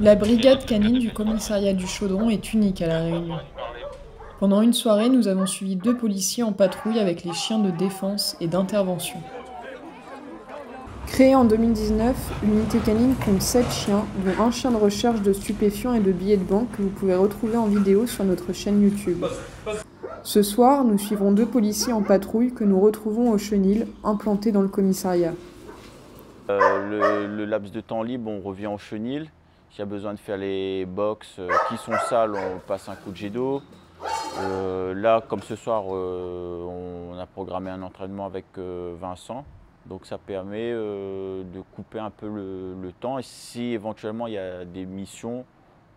La brigade canine du commissariat du Chaudron est unique à La Réunion. Pendant une soirée, nous avons suivi 2 policiers en patrouille avec les chiens de défense et d'intervention. Créée en 2019, l'unité canine compte 7 chiens, dont un chien de recherche de stupéfiants et de billets de banque que vous pouvez retrouver en vidéo sur notre chaîne YouTube. Ce soir, nous suivrons 2 policiers en patrouille que nous retrouvons au chenil, implantés dans le commissariat. Le laps de temps libre, on revient au chenil. S'il y a besoin de faire les box qui sont sales, on passe un coup de jet d'eau. Là, comme ce soir, on a programmé un entraînement avec Vincent. Donc ça permet de couper un peu le temps. Et si éventuellement il y a des missions,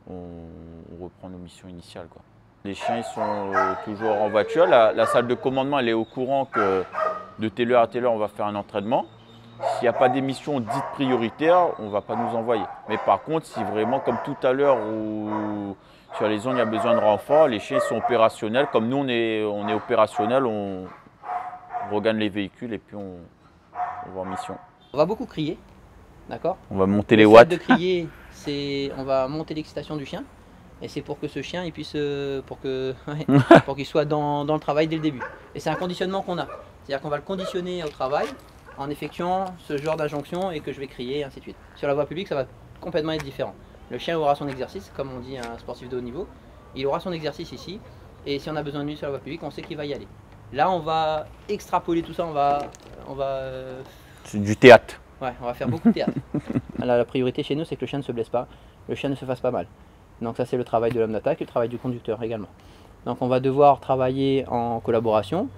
on reprend nos missions initiales, quoi. Les chiens ils sont toujours en voiture. La salle de commandement elle est au courant que de telle heure à telle heure on va faire un entraînement. S'il n'y a pas d'émission dite prioritaire, on ne va pas nous envoyer. Mais par contre, si vraiment, comme tout à l'heure, où sur les zones, il y a besoin de renfort, les chiens sont opérationnels. Comme nous, on est opérationnel, on regagne les véhicules et puis on va en mission. On va beaucoup crier, d'accord? On va monter les Le fait watts. de crier, on va monter l'excitation du chien. Et c'est pour que ce chien il puisse, pour qu'il soit dans le travail dès le début. Et c'est un conditionnement qu'on a. C'est-à-dire qu'on va le conditionner au travail en effectuant ce genre d'injonction et que je vais crier, et ainsi de suite. Sur la voie publique, ça va complètement être différent. Le chien aura son exercice, comme on dit un sportif de haut niveau. Il aura son exercice ici. Et si on a besoin de lui sur la voie publique, on sait qu'il va y aller. Là, on va extrapoler tout ça, C'est du théâtre. Ouais, on va faire beaucoup de théâtre. La priorité chez nous, c'est que le chien ne se blesse pas, le chien ne se fasse pas mal. Donc ça, c'est le travail de l'homme d'attaque et le travail du conducteur également. Donc on va devoir travailler en collaboration,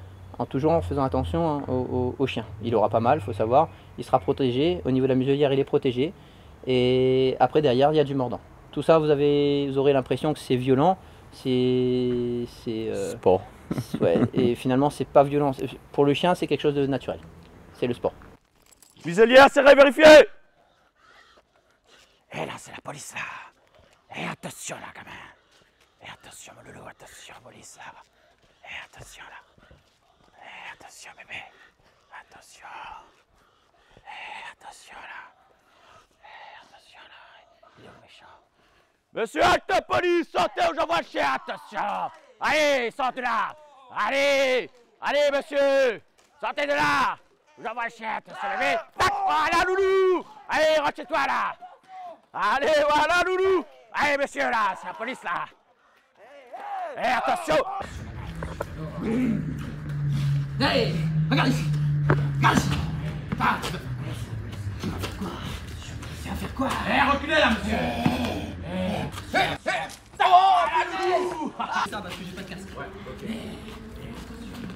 toujours en faisant attention au chien. Il aura pas mal, il faut savoir, il sera protégé, au niveau de la muselière, il est protégé. Et après, derrière, il y a du mordant. Tout ça, vous aurez l'impression que c'est violent, Sport. ouais, et finalement, c'est pas violent. Pour le chien, c'est quelque chose de naturel. C'est le sport. Muselière, serré, vérifié. Et là, c'est la police, là. Et attention, là, gamin. Et attention, mon loulou, attention, police, là. Et attention, là. Et attention, bébé. Attention. Et attention, là. Et attention, là. Il est méchant. Monsieur, acte police, sortez ou j'envoie le chien, attention. Allez, sortez là. Allez. Allez, monsieur. Sortez de là. J'envoie le chien, attention, bébé. Tac, voilà, loulou. Allez, rentre chez toi, là. Allez, voilà, loulou. Allez, monsieur, là, c'est la police, là. Eh, attention. Hey, regarde ici. Regarde ici. Ah, tu vas faire quoi? Eh, reculez, là, monsieur. Oh, la loulou. Ça, parce que j'ai pas de casque. Ouais, ok.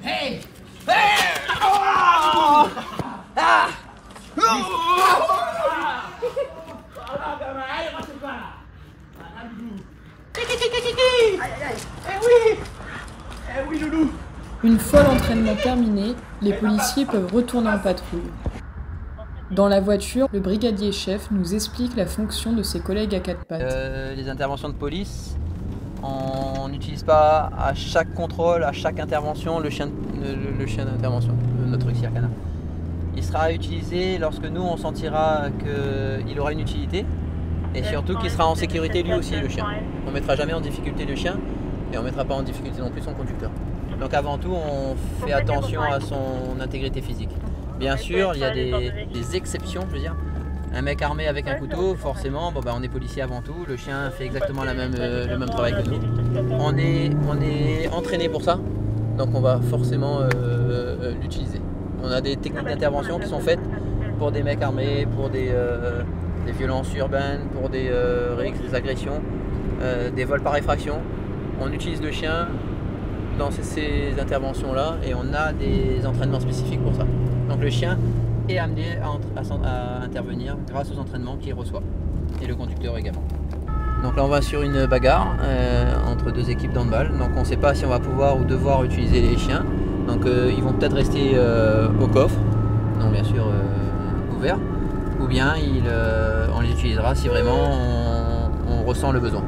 Hey. Hey. Oh. Ah. Une fois l'entraînement terminé, les policiers peuvent retourner en patrouille. Dans la voiture, le brigadier chef nous explique la fonction de ses collègues à 4 pattes. Les interventions de police, on n'utilise pas à chaque contrôle, à chaque intervention, le chien d'intervention, notre auxiliaire canard. Il sera utilisé lorsque nous on sentira qu'il aura une utilité et surtout qu'il sera en sécurité lui aussi, le chien. On ne mettra jamais en difficulté le chien et on ne mettra pas en difficulté non plus son conducteur. Donc avant tout, on fait attention à son intégrité physique. Bien sûr, il y a des exceptions, je veux dire. Un mec armé avec un couteau, forcément, bon, on est policier avant tout, le chien fait exactement le même travail que nous. On est entraîné pour ça, donc on va forcément l'utiliser. On a des techniques d'intervention qui sont faites pour des mecs armés, pour des violences urbaines, pour des agressions, des vols par effraction. On utilise le chien dans ces interventions-là et on a des entraînements spécifiques pour ça. Donc le chien est amené à intervenir grâce aux entraînements qu'il reçoit et le conducteur également. Donc là on va sur une bagarre entre deux équipes d'handball. Donc on ne sait pas si on va pouvoir ou devoir utiliser les chiens. Donc ils vont peut-être rester au coffre, non bien sûr ouvert, ou bien on les utilisera si vraiment on ressent le besoin.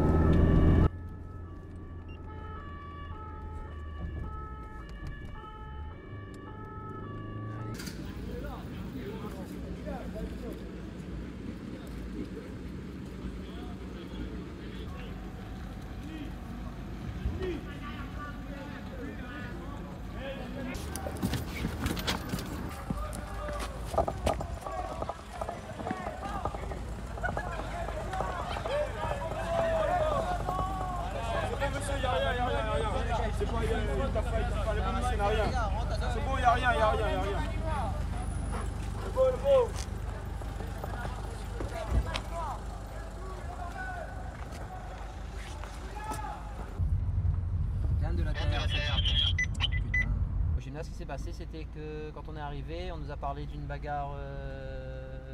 C'est bon, il n'y a rien. Le beau. De la terre. Putain. Au gymnase, ce qui s'est passé, c'était que quand on est arrivé, on nous a parlé d'une bagarre.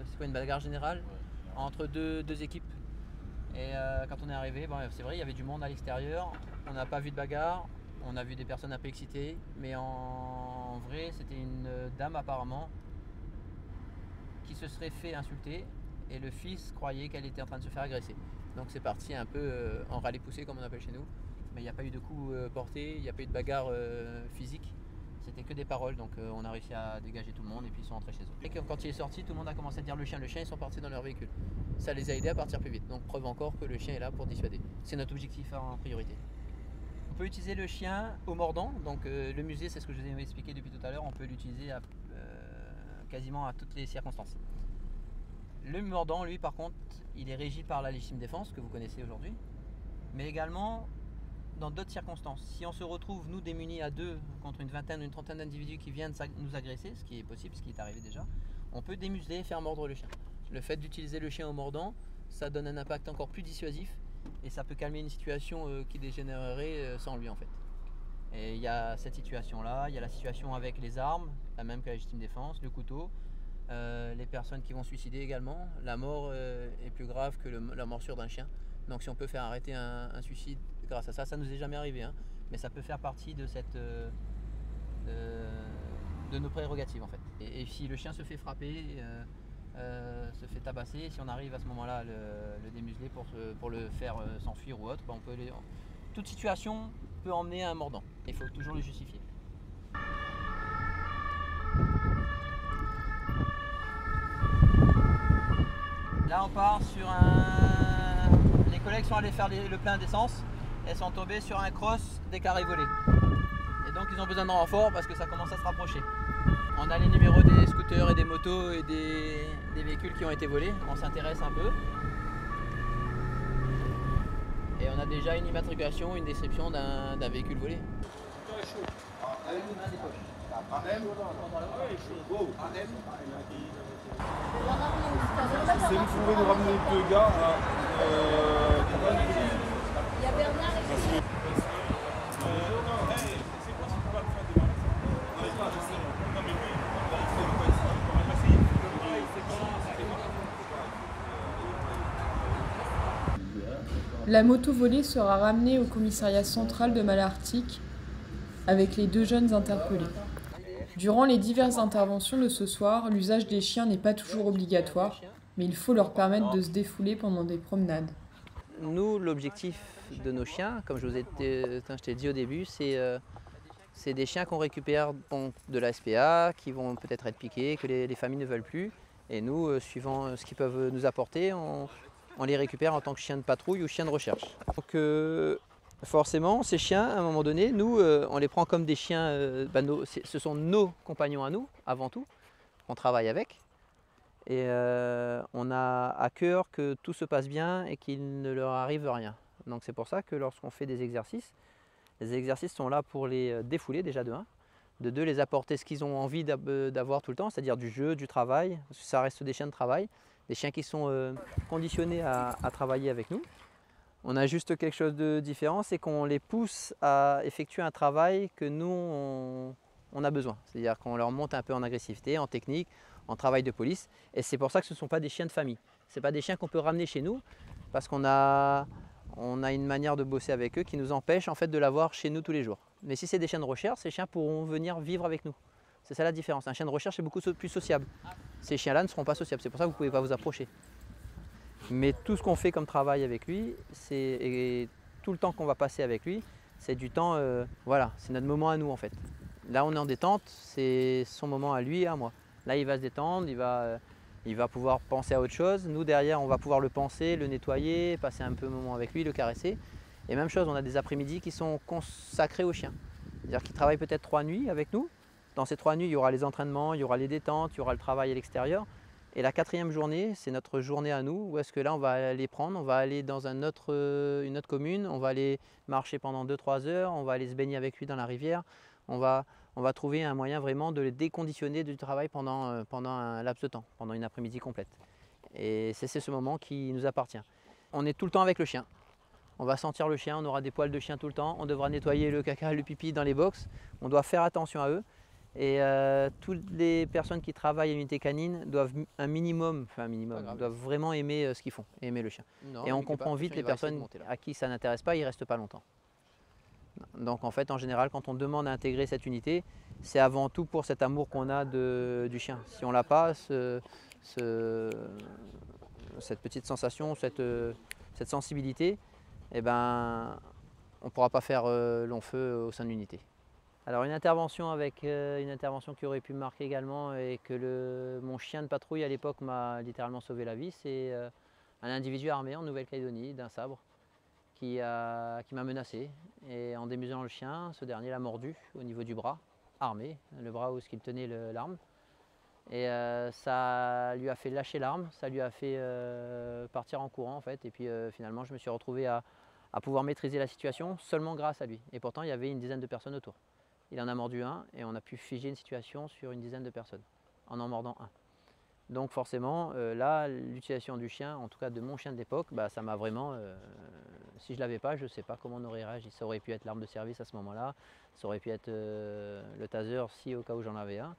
C'est quoi, une bagarre générale entre deux équipes. Et quand on est arrivé, bon, c'est vrai, il y avait du monde à l'extérieur. On n'a pas vu de bagarre. On a vu des personnes un peu excitées. Mais en vrai, c'était une dame apparemment qui se serait fait insulter. Et le fils croyait qu'elle était en train de se faire agresser. Donc c'est parti un peu en râler-poussé, comme on appelle chez nous. Mais il n'y a pas eu de coups portés, il n'y a pas eu de bagarre physique. C'était que des paroles, donc on a réussi à dégager tout le monde et puis ils sont rentrés chez eux. Et quand il est sorti, tout le monde a commencé à dire le chien, ils sont partis dans leur véhicule. Ça les a aidés à partir plus vite. Donc preuve encore que le chien est là pour dissuader. C'est notre objectif en priorité. On peut utiliser le chien au mordant, donc le musée, c'est ce que je vous ai expliqué depuis tout à l'heure, on peut l'utiliser quasiment à toutes les circonstances. Le mordant, lui, par contre, il est régi par la légitime défense que vous connaissez aujourd'hui, mais également dans d'autres circonstances. Si on se retrouve, nous, démunis à deux contre une vingtaine ou une trentaine d'individus qui viennent nous agresser, ce qui est possible, ce qui est arrivé déjà, on peut démuseler et faire mordre le chien. Le fait d'utiliser le chien au mordant, ça donne un impact encore plus dissuasif et ça peut calmer une situation qui dégénérerait sans lui en fait. Et il y a cette situation-là, il y a la situation avec les armes, la même que la légitime défense, le couteau, les personnes qui vont suicider également. La mort est plus grave que la morsure d'un chien. Donc si on peut faire arrêter un suicide grâce à ça, ça nous est jamais arrivé, hein, mais ça peut faire partie de de nos prérogatives en fait. Et si le chien se fait frapper, se fait tabasser, si on arrive à ce moment-là à le démuseler pour le faire s'enfuir ou autre, on peut toute situation peut emmener à un mordant. Il faut toujours le justifier. Là on part sur les collègues sont allés faire le plein d'essence et sont tombés sur un cross des carrés volés. Et donc ils ont besoin de renfort parce que ça commence à se rapprocher. On a les numéros des scooters et des motos et des véhicules qui ont été volés. On s'intéresse un peu. Et on a déjà une immatriculation, une description d'un véhicule volé. C'est vous pouvez nous ramener deux gars à il y a Bernard et La moto volée sera ramenée au commissariat central de Malartic avec les deux jeunes interpellés. Durant les diverses interventions de ce soir, l'usage des chiens n'est pas toujours obligatoire, mais il faut leur permettre de se défouler pendant des promenades. Nous, l'objectif de nos chiens, comme je t'ai dit au début, c'est des chiens qu'on récupère de la SPA, qui vont peut-être être piqués, que les familles ne veulent plus. Et nous, suivant ce qu'ils peuvent nous apporter, on les récupère en tant que chiens de patrouille ou chiens de recherche. Donc forcément, ces chiens, à un moment donné, nous, on les prend comme des chiens, ce sont nos compagnons à nous, avant tout, qu'on travaille avec. Et on a à cœur que tout se passe bien et qu'il ne leur arrive rien. Donc c'est pour ça que lorsqu'on fait des exercices, les exercices sont là pour les défouler déjà de 1, de 2 les apporter ce qu'ils ont envie d'avoir tout le temps, c'est-à-dire du jeu, du travail, parce que ça reste des chiens de travail, des chiens qui sont conditionnés à travailler avec nous. On a juste quelque chose de différent, c'est qu'on les pousse à effectuer un travail que nous on a besoin, c'est-à-dire qu'on leur monte un peu en agressivité, en technique, en travail de police, et c'est pour ça que ce ne sont pas des chiens de famille. Ce ne sont pas des chiens qu'on peut ramener chez nous, parce qu'on a une manière de bosser avec eux qui nous empêche en fait de l'avoir chez nous tous les jours. Mais si c'est des chiens de recherche, ces chiens pourront venir vivre avec nous. C'est ça la différence. Un chien de recherche est beaucoup plus sociable. Ces chiens-là ne seront pas sociables, c'est pour ça que vous ne pouvez pas vous approcher. Mais tout ce qu'on fait comme travail avec lui, et tout le temps qu'on va passer avec lui, c'est du temps, voilà, c'est notre moment à nous en fait. Là on est en détente, c'est son moment à lui et à moi. Là il va se détendre, il va pouvoir penser à autre chose. Nous derrière on va pouvoir le penser, le nettoyer, passer un peu de moment avec lui, le caresser. Et même chose, on a des après-midi qui sont consacrés aux chiens. C'est-à-dire qu'ils travaillent peut-être 3 nuits avec nous. Dans ces 3 nuits, il y aura les entraînements, il y aura les détentes, il y aura le travail à l'extérieur. Et la 4e journée, c'est notre journée à nous, où est-ce que là on va les prendre, on va aller dans une autre commune, on va aller marcher pendant 2-3 heures, on va aller se baigner avec lui dans la rivière, on va trouver un moyen vraiment de les déconditionner du travail pendant un laps de temps, pendant une après-midi complète. Et c'est ce moment qui nous appartient. On est tout le temps avec le chien. On va sentir le chien, on aura des poils de chien tout le temps, on devra nettoyer le caca, le pipi dans les box, on doit faire attention à eux. Et toutes les personnes qui travaillent à l'unité canine doivent doivent vraiment aimer ce qu'ils font, aimer le chien. Non, et on comprend vite les personnes à qui ça n'intéresse pas, ils ne restent pas longtemps. Donc en fait, en général, quand on demande à intégrer cette unité, c'est avant tout pour cet amour qu'on a du chien. Si on n'a pas cette petite sensation, cette sensibilité, eh ben, on ne pourra pas faire long feu au sein de l'unité. Alors une intervention qui aurait pu me marquer également et que mon chien de patrouille à l'époque m'a littéralement sauvé la vie, c'est un individu armé en Nouvelle-Calédonie d'un sabre qui m'a menacé. Et en démuselant le chien, ce dernier l'a mordu au niveau du bras, armé, le bras où il tenait l'arme. Et ça lui a fait lâcher l'arme, ça lui a fait partir en courant en fait. Et puis finalement je me suis retrouvé à pouvoir maîtriser la situation seulement grâce à lui. Et pourtant il y avait une dizaine de personnes autour. Il en a mordu un et on a pu figer une situation sur une dizaine de personnes en mordant un. Donc forcément, là, l'utilisation du chien, en tout cas de mon chien de l'époque, bah, ça m'a vraiment... si je ne l'avais pas, je ne sais pas comment on aurait réagi. Ça aurait pu être l'arme de service à ce moment-là, ça aurait pu être le taser si au cas où j'en avais un.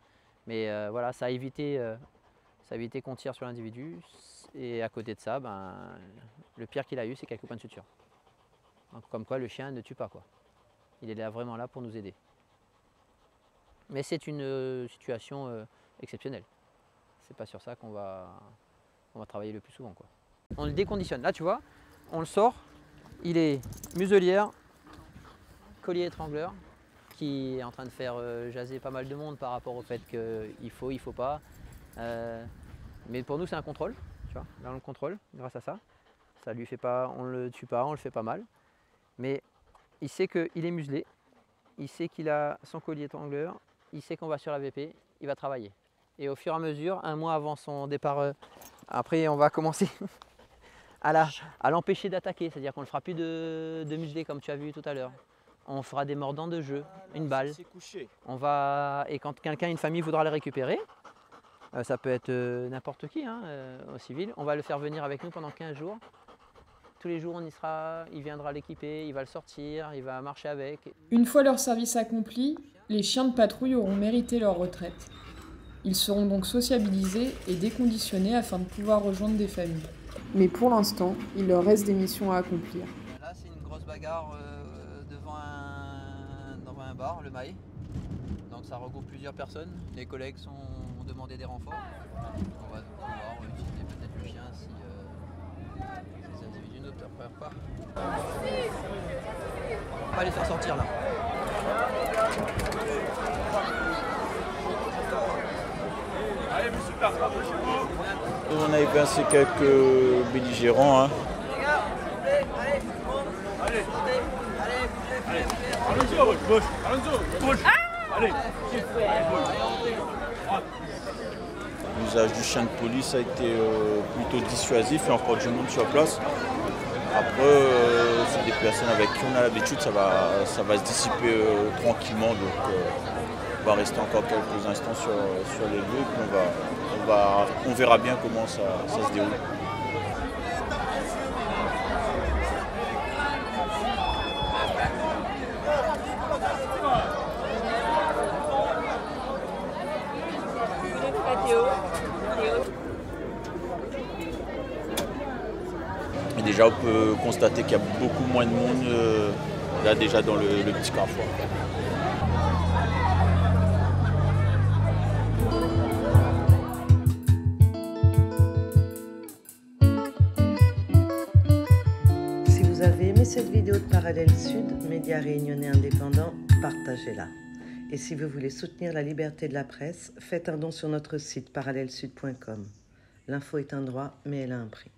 Mais voilà, ça a évité qu'on tire sur l'individu. Et à côté de ça, ben, le pire qu'il a eu, c'est quelques points de suture. Donc, comme quoi le chien ne tue pas, quoi. Il est là, vraiment là pour nous aider. Mais c'est une situation exceptionnelle. C'est pas sur ça qu'on va travailler le plus souvent, quoi. On le déconditionne. Là, tu vois, on le sort. Il est muselière, collier étrangleur, qui est en train de faire jaser pas mal de monde par rapport au fait qu'il faut pas. Mais pour nous, c'est un contrôle. Tu vois, là, on le contrôle grâce à ça. Ça lui fait pas, on le tue pas, on le fait pas mal. Mais il sait qu'il est muselé. Il sait qu'il a son collier étrangleur. Il sait qu'on va sur la VP, il va travailler. Et au fur et à mesure, un mois avant son départ, après on va commencer à l'empêcher d'attaquer, c'est-à-dire qu'on ne le fera plus de museler comme tu as vu tout à l'heure. On fera des mordants de jeu, une balle. Et quand quelqu'un, une famille voudra le récupérer, ça peut être n'importe qui, hein, au civil, on va le faire venir avec nous pendant 15 jours. Tous les jours, il viendra l'équiper, il va le sortir, il va marcher avec. Une fois leur service accompli, les chiens de patrouille auront mérité leur retraite. Ils seront donc sociabilisés et déconditionnés afin de pouvoir rejoindre des familles. Mais pour l'instant, il leur reste des missions à accomplir. Là, c'est une grosse bagarre devant un bar, le Maï. Donc ça regroupe plusieurs personnes. Les collègues ont demandé des renforts. On va pouvoir utiliser peut-être le chien si ces individus ne préfèrent pas. On va les faire sortir là. Allez, monsieur Tarp, rapprochez-vous. On a évincé quelques belligérants. Hein. Les gars, allez, Allez, allez, Alonso, à votre gauche. Alonso, gauche. Allez, L'usage du chien de police a été plutôt dissuasif et on prend du monde sur place. Après, c'est des personnes avec qui on a l'habitude, ça va se dissiper tranquillement. Donc on va rester encore quelques instants sur les lieux et puis on verra bien comment ça se déroule. Et déjà, on peut constater qu'il y a beaucoup moins de monde là déjà dans le petit carrefour. Si vous avez aimé cette vidéo de Parallèle Sud, média réunionnais indépendant, partagez-la. Et si vous voulez soutenir la liberté de la presse, faites un don sur notre site parallèlesud.com. L'info est un droit, mais elle a un prix.